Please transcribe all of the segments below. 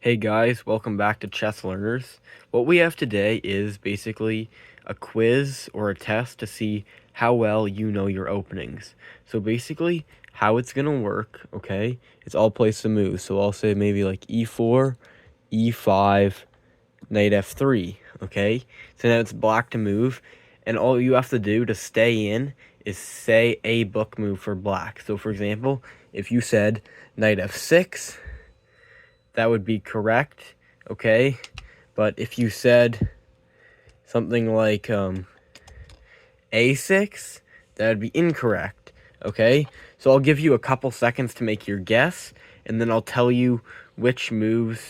Hey guys, welcome back to Chess Learners. What we have today is basically a quiz or a test to see how well you know your openings. So basically, how it's gonna work, okay, it's all place to move. So I'll say maybe like e4, e5, knight f3, okay? So now it's black to move, and all you have to do to stay in is say a book move for black. So for example, if you said knight f6, that would be correct, okay? But if you said something like A6, that would be incorrect, okay? So I'll give you a couple seconds to make your guess, and then I'll tell you which moves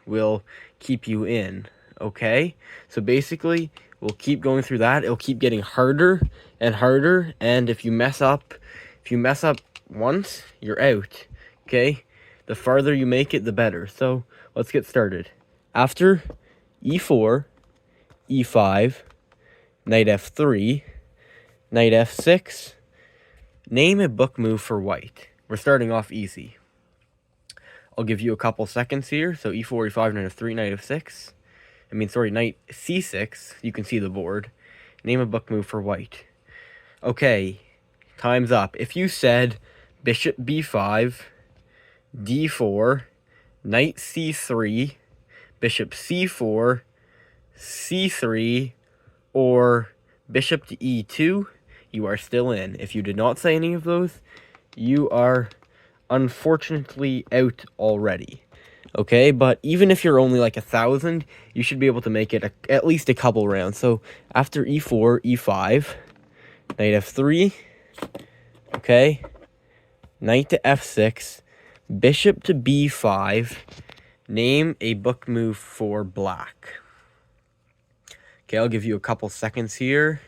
will keep you in, okay? So basically, we'll keep going through that. It'll keep getting harder and harder, and if you mess up once, you're out, okay? The farther you make it, the better. So let's get started. After e4, e5, knight f3, knight f6, name a book move for white. We're starting off easy. I'll give you a couple seconds here. So e4, e5, knight f3, knight f6. Knight c6. You can see the board. Name a book move for white. Okay, time's up. If you said bishop b5, d4, knight c3, bishop c4, c3, or bishop to e2, you are still in. If you did not say any of those, you are unfortunately out already. Okay, but even if you're only like 1,000, you should be able to make it at least a couple rounds. So after e4, e5, knight f3, okay, knight to f6, bishop to b5, name a book move for black. Okay, I'll give you a couple seconds here.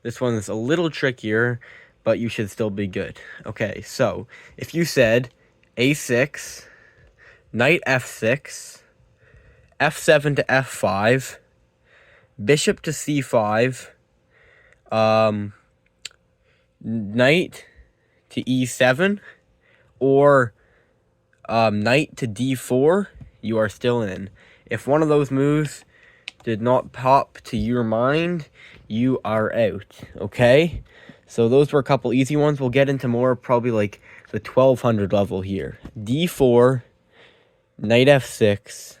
This one is a little trickier, but you should still be good. Okay, so if you said a6, knight f6, f7 to f5, bishop to c5, knight to e7, or knight to d4, you are still in. If one of those moves did not pop to your mind, you are out, okay? So those were a couple easy ones. We'll get into more, probably like the 1200 level here. d4, knight f6,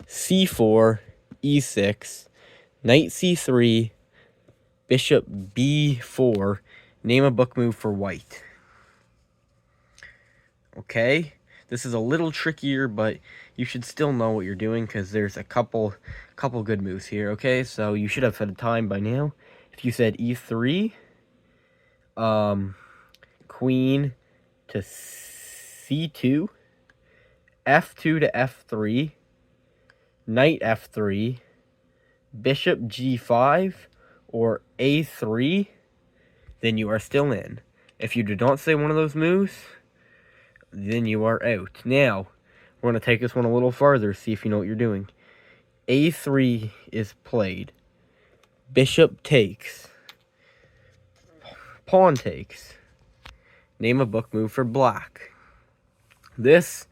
c4, e6, knight c3, bishop b4. Name a book move for white. Okay, this is a little trickier, but you should still know what you're doing because there's a couple good moves here. Okay, so you should have had time by now. If you said e3, queen to c2, f2 to f3, knight f3, bishop g5, or a3, then you are still in. If you did not say one of those moves, then you are out. Now, we're going to take this one a little farther, see if you know what you're doing. A3 is played. Bishop takes. Pawn takes. Name a book move for black. This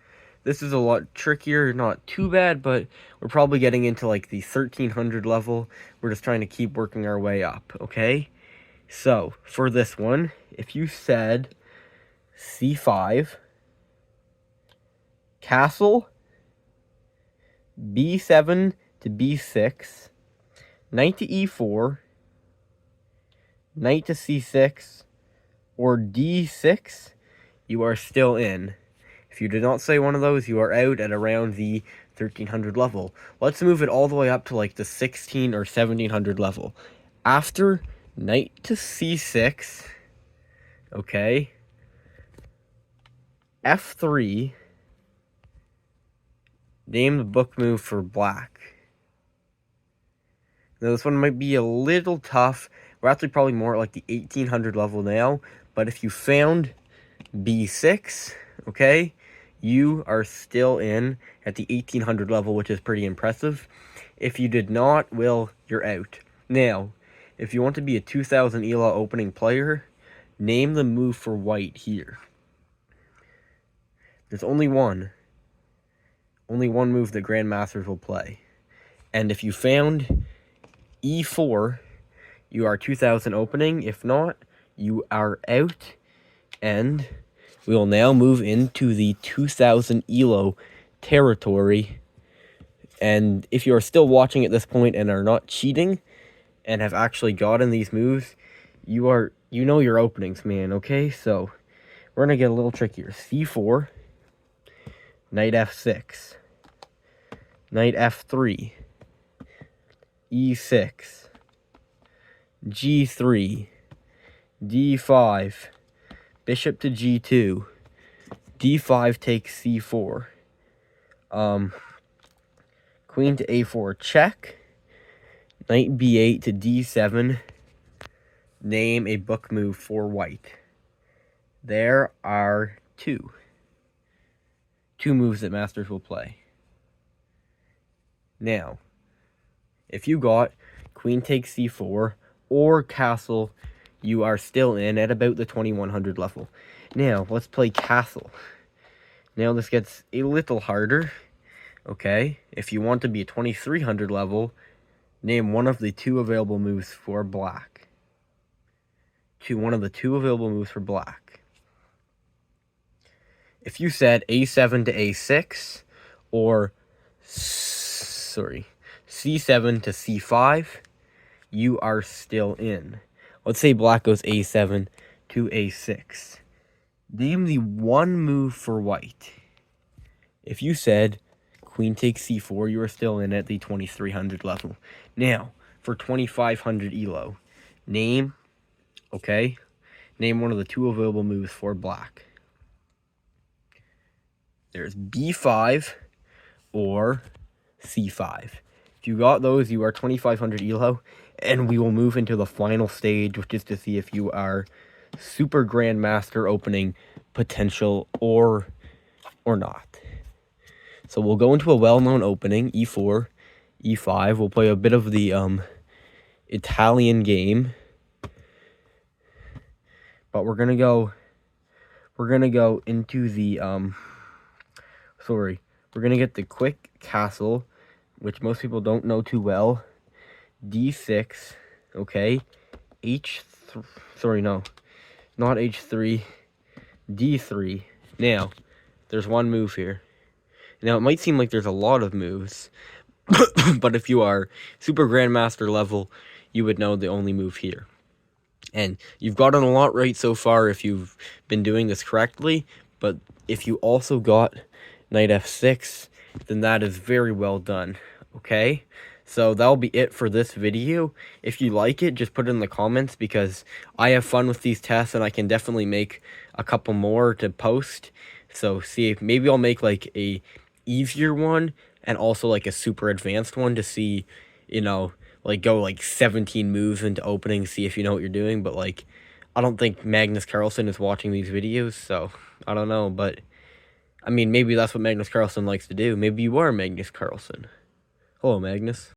is a lot trickier, not too bad, but we're probably getting into like the 1300 level. We're just trying to keep working our way up, okay? So, for this one, if you said c5, castle, b7 to b6, knight to e4, knight to c6, or d6, you are still in. If you did not say one of those, you are out at around the 1300 level. Let's move it all the way up to like the 16 or 1700 level. After knight to c6, okay, f3, name the book move for black. Now this one might be a little tough. We're actually probably more at like the 1800 level now, but if you found b6, okay, you are still in at the 1800 level, which is pretty impressive. If you did not, well, you're out. Now, if you want to be a 2000 ELA opening player, name the move for white here. There's only one. only one move the Grandmasters will play. And if you found E4, you are 2000 opening. If not, you are out. And we will now move into the 2000 ELO territory. And if you are still watching at this point and are not cheating and have actually gotten these moves, you know your openings, man, okay? So we're going to get a little trickier. C4, knight F6, knight F3, E6, G3, D5, bishop to G2, D5 takes C4, queen to A4 check, knight B8 to D7, name a book move for white. There are two moves that masters will play. Now, if you got queen takes C4 or castle, you are still in at about the 2100 level. Now, let's play castle. Now, this gets a little harder. Okay, if you want to be a 2300 level, name one of the two available moves for black. One of the two available moves for black. If you said A7 to A6, or C7 to C5, you are still in. Let's say black goes A7 to A6. Name the one move for white. If you said queen takes C4, you are still in at the 2300 level. Now, for 2500 ELO, name one of the two available moves for black. There's B5 or C5. If you got those, you are 2500 ELO, and we will move into the final stage, which is to see if you are Super Grandmaster opening potential or not. So we'll go into a well-known opening, E4, E5. We'll play a bit of the Italian game, but we're gonna go into the we're gonna get the quick castle, which most people don't know too well. D6, okay. Not H3, D3. Now, there's one move here. Now, it might seem like there's a lot of moves, but if you are Super Grandmaster level, you would know the only move here. And you've gotten a lot right so far if you've been doing this correctly, but if you also got knight F6, then that is very well done, okay? So that'll be it for this video. If you like it, just put it in the comments, because I have fun with these tests and I can definitely make a couple more to post. So see, if maybe I'll make like a easier one and also like a super advanced one to see, you know, like go like 17 moves into opening, see if you know what you're doing. But like, I don't think Magnus Carlsen is watching these videos, so I don't know. But I mean, maybe that's what Magnus Carlsen likes to do. Maybe you are Magnus Carlsen. Hello, Magnus.